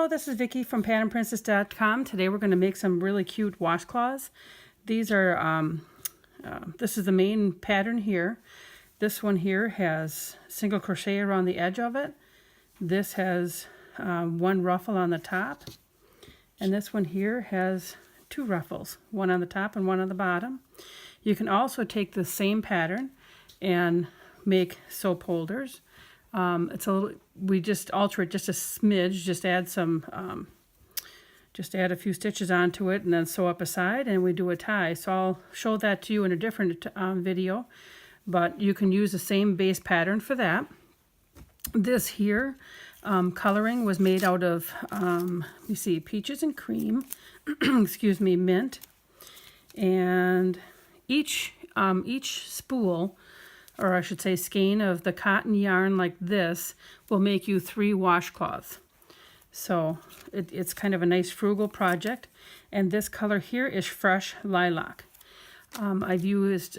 Hello, this is Vicky from patternprincess.com. Today we're going to make some really cute washcloths. These are, this is the main pattern here. This one here has single crochet around the edge of it. This has one ruffle on the top. And this one here has two ruffles, one on the top and one on the bottom. You can also take the same pattern and make soap holders. It's a little, we just alter it just a smidge, just add some, just add a few stitches onto it and then sew up a side and we do a tie. So I'll show that to you in a different video, but you can use the same base pattern for that. This here coloring was made out of, you see, peaches and cream, excuse me, mint, and each spool, or I should say skein of the cotton yarn like this will make you 3 washcloths. So it's kind of a nice frugal project. And this color here is fresh lilac. I've used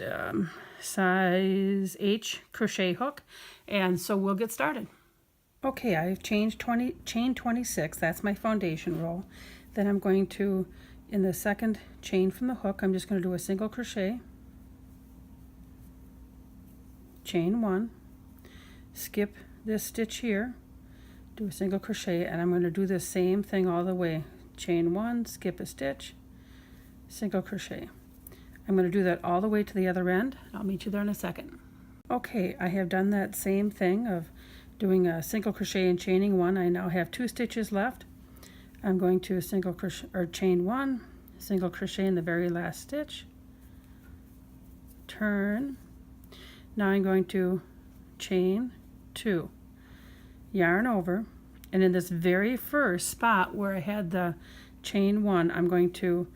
size H crochet hook, and so we'll get started. Okay, I've chain 26, that's my foundation row. Then I'm going to, in the second chain from the hook, I'm just going to do a single crochet, chain 1, skip this stitch here, do a single crochet, and I'm going to do the same thing all the way. Chain 1, skip a stitch, single crochet. I'm going to do that all the way to the other end. I'll meet you there in a second. Okay, I have done that same thing of doing a single crochet and chaining 1. I now have 2 stitches left. I'm going to single crochet or chain 1, single crochet in the very last stitch, turn. Now I'm going to chain 2, yarn over, and in this very first spot where I had the chain 1, I'm going to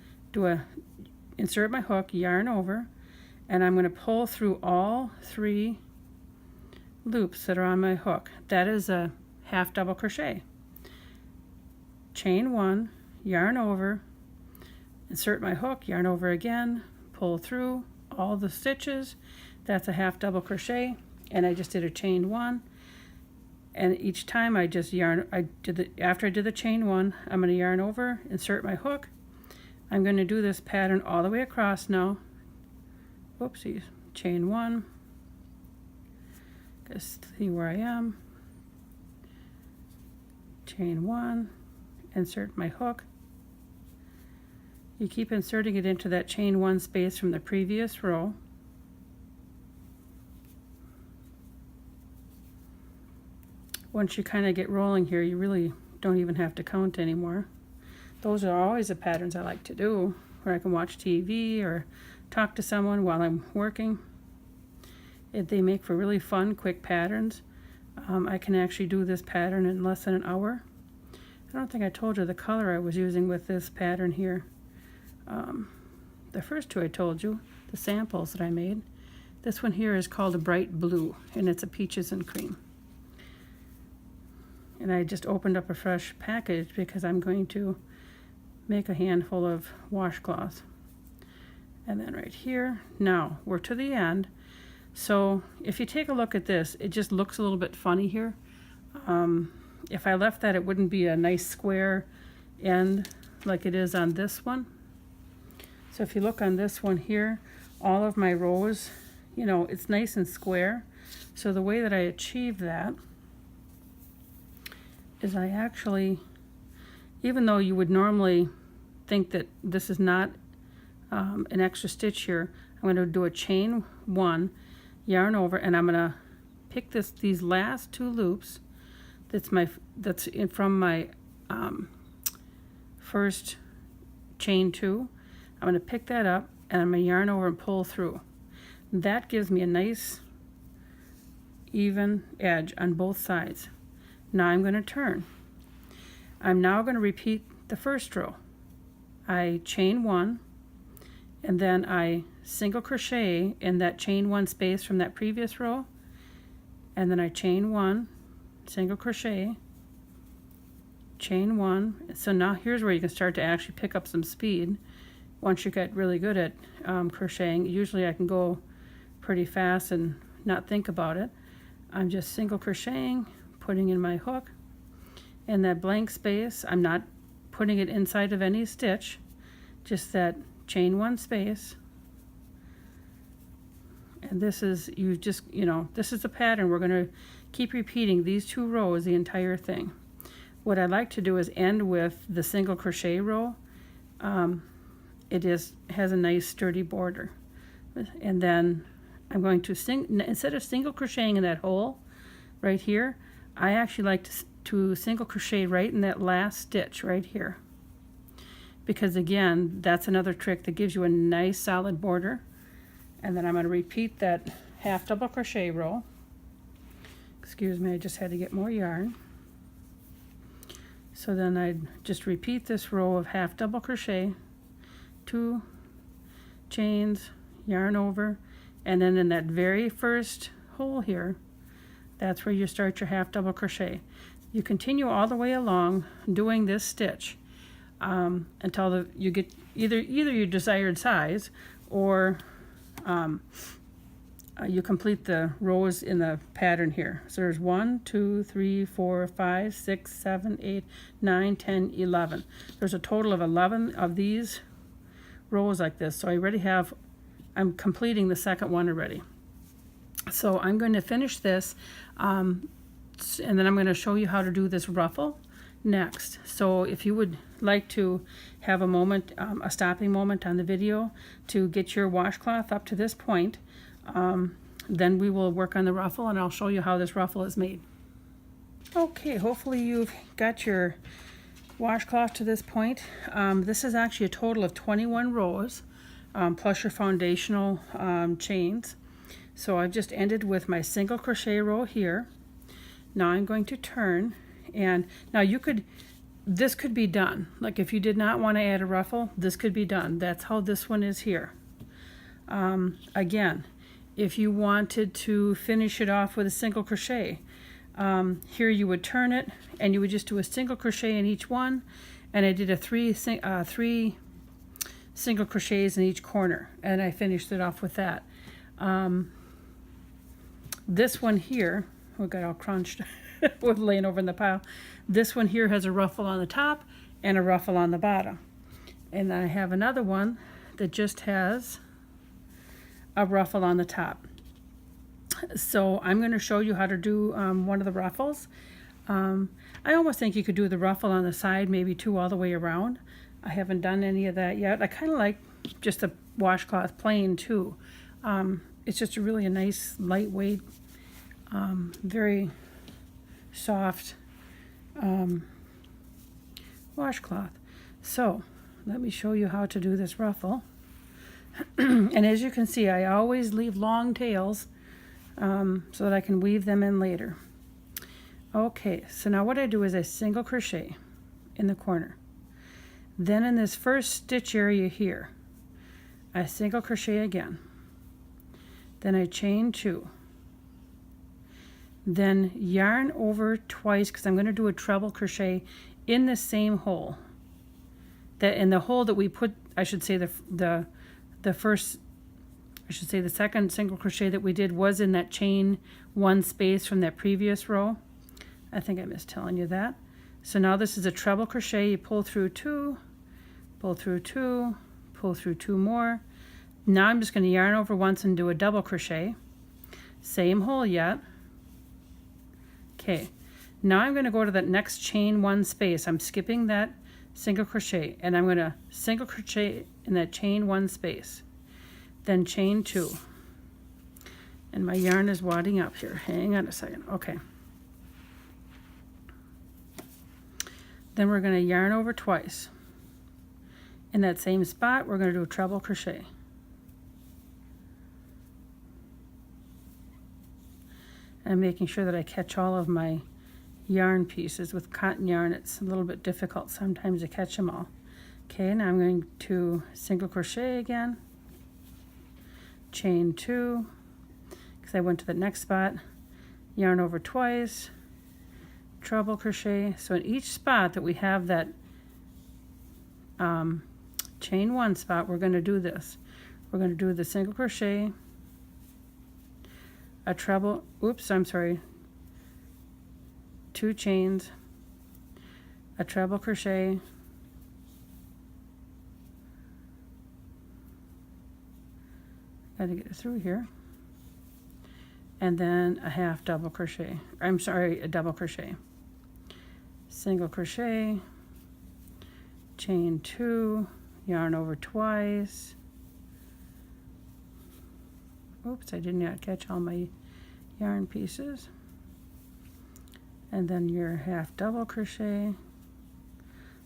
insert my hook, yarn over, and I'm going to pull through all 3 loops that are on my hook. That is a half double crochet. Chain 1, yarn over, insert my hook, yarn over again, pull through all the stitches. That's a half double crochet, and I just did a chain 1, and each time I just yarn, after I did the chain 1, I'm going to yarn over, insert my hook. I'm going to do this pattern all the way across now. Whoopsies. Chain 1, just see where I am, chain 1, insert my hook. You keep inserting it into that chain 1 space from the previous row. Once you kind of get rolling here, you really don't even have to count anymore. Those are always the patterns I like to do, where I can watch TV or talk to someone while I'm working. They make for really fun, quick patterns. I can actually do this pattern in less than an hour. I don't think I told you the color I was using with this pattern here. The first 2 I told you, the samples that I made. This one here is called a bright blue, and it's a peaches and cream. And I just opened up a fresh package because I'm going to make a handful of washcloths. And then right here, now we're to the end. So if you take a look at this, it just looks a little bit funny here. If I left that, it wouldn't be a nice square end like it is on this one. So if you look on this one here, all of my rows, you know, it's nice and square. So the way that I achieve that is I actually, even though you would normally think that this is not an extra stitch here, I'm going to do a chain 1, yarn over, and I'm going to pick these last 2 loops from my first chain 2. I'm going to pick that up and I'm going to yarn over and pull through. That gives me a nice even edge on both sides. Now I'm going to turn. I'm now going to repeat the first row. I chain 1, and then I single crochet in that chain 1 space from that previous row, and then I chain 1, single crochet, chain 1. So now here's where you can start to actually pick up some speed. Once you get really good at crocheting, usually I can go pretty fast and not think about it. I'm just single crocheting, putting in my hook, And that blank space, I'm not putting it inside of any stitch, just that chain 1 space. And this is, this is the pattern. We're going to keep repeating these 2 rows the entire thing. What I like to do is end with the single crochet row. It has a nice sturdy border. And then I'm going to instead of single crocheting in that hole right here, I actually like to single crochet right in that last stitch right here. Because again, that's another trick that gives you a nice solid border. And then I'm going to repeat that half double crochet row. Excuse me, I just had to get more yarn. So then I'd just repeat this row of half double crochet, 2 chains, yarn over, and then in that very first hole here, that's where you start your half double crochet. You continue all the way along doing this stitch until you get either your desired size, or you complete the rows in the pattern here. So there's 1, 2, 3, 4, 5, 6, 7, 8, 9, 10, 11. There's a total of 11 of these rows like this. So I already have, I'm completing the second one already. So I'm going to finish this and then I'm going to show you how to do this ruffle next. So if you would like to have a moment, a stopping moment on the video to get your washcloth up to this point, then we will work on the ruffle and I'll show you how this ruffle is made. Okay, hopefully you've got your washcloth to this point. This is actually a total of 21 rows plus your foundational chains. So I've just ended with my single crochet row here. Now I'm going to turn, and now this could be done. Like if you did not want to add a ruffle, this could be done. That's how this one is here. Again, if you wanted to finish it off with a single crochet, here you would turn it and you would just do a single crochet in each one, and I did three single crochets in each corner, and I finished it off with that. This one here, we got all crunched with laying over in the pile. This one here has a ruffle on the top and a ruffle on the bottom, and I have another one that just has a ruffle on the top. So I'm going to show you how to do one of the ruffles. I almost think you could do the ruffle on the side, maybe 2 all the way around. I haven't done any of that yet. I kind of like just the washcloth plain too. It's just really a nice, lightweight, very soft washcloth. So let me show you how to do this ruffle. And as you can see, I always leave long tails so that I can weave them in later. Okay, so now what I do is I single crochet in the corner. Then in this first stitch area here, I single crochet again. Then I chain 2. Then yarn over twice, because I'm going to do a treble crochet in the same hole. That in the hole that we put, I should say the second single crochet that we did was in that chain 1 space from that previous row. I think I missed telling you that. So now this is a treble crochet. You pull through 2, pull through 2, pull through 2 more. Now I'm just going to yarn over once and do a double crochet. Same hole yet. Okay, now I'm going to go to that next chain 1 space. I'm skipping that single crochet, and I'm going to single crochet in that chain 1 space. Then chain 2. And my yarn is wadding up here. Hang on a second. Okay. Then we're going to yarn over twice. In that same spot, we're going to do a treble crochet. And making sure that I catch all of my yarn pieces. With cotton yarn, it's a little bit difficult sometimes to catch them all. Okay, now I'm going to single crochet again, chain 2, because I went to the next spot, yarn over twice, treble crochet. So in each spot that we have that chain 1 spot, we're going to do this. We're going to do the single crochet, a treble, 2 chains, a treble crochet, got to get it through here, and then a half double crochet, I'm sorry, a double crochet, single crochet, chain 2, yarn over twice. Oops, I did not catch all my yarn pieces. And then your half double crochet.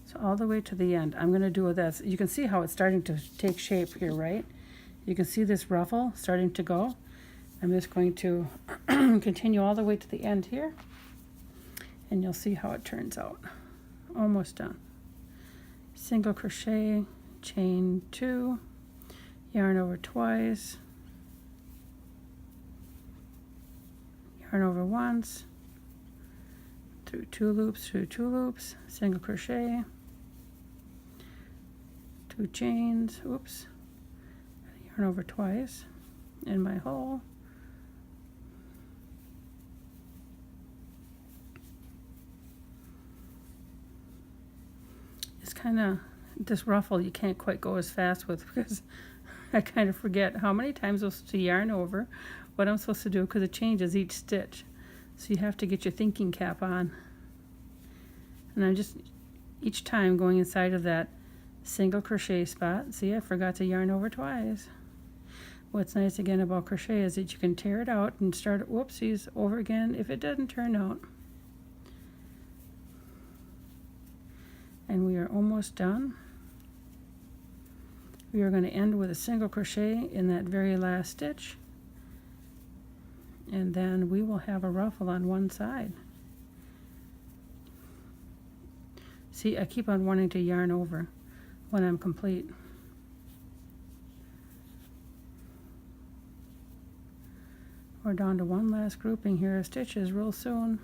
So all the way to the end. I'm going to do this. You can see how it's starting to take shape here, right? You can see this ruffle starting to go. I'm just going to continue all the way to the end here, and you'll see how it turns out. Almost done. Single crochet, chain 2, yarn over twice, yarn over once, through 2 loops, through 2 loops, single crochet, 2 chains, oops, yarn over twice in my hole, it's kind of, this ruffle you can't quite go as fast with because I kind of forget how many times I'm supposed to yarn over, what I'm supposed to do, because it changes each stitch. So you have to get your thinking cap on. And I'm just each time going inside of that single crochet spot. See, I forgot to yarn over twice. What's nice again about crochet is that you can tear it out and start, whoopsies, over again if it doesn't turn out. And we are almost done. We are going to end with a single crochet in that very last stitch, and then we will have a ruffle on one side. See, I keep on wanting to yarn over when I'm complete. We're down to one last grouping here of stitches real soon.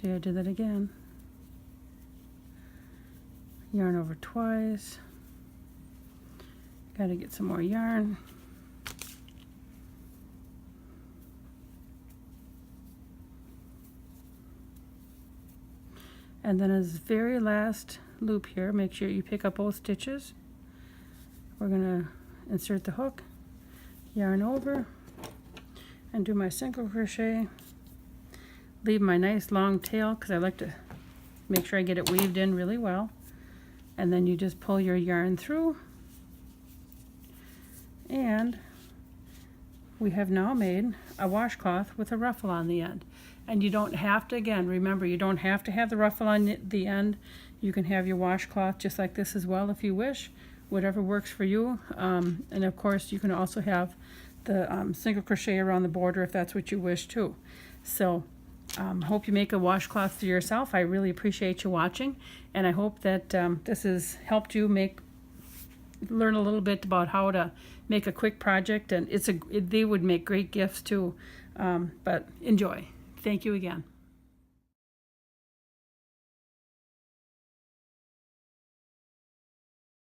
See, I did that again. Yarn over twice. Got to get some more yarn. And then as very last loop here, make sure you pick up both stitches. We're going to insert the hook, yarn over, and do my single crochet. Leave my nice long tail because I like to make sure I get it weaved in really well. And then you just pull your yarn through, and we have now made a washcloth with a ruffle on the end. And you don't have to, again, remember, you don't have to have the ruffle on the end. You can have your washcloth just like this as well if you wish, whatever works for you. And of course you can also have the single crochet around the border if that's what you wish too. So hope you make a washcloth for yourself. I really appreciate you watching, and I hope that this has helped you learn a little bit about how to make a quick project, and they would make great gifts too. But enjoy. Thank you again.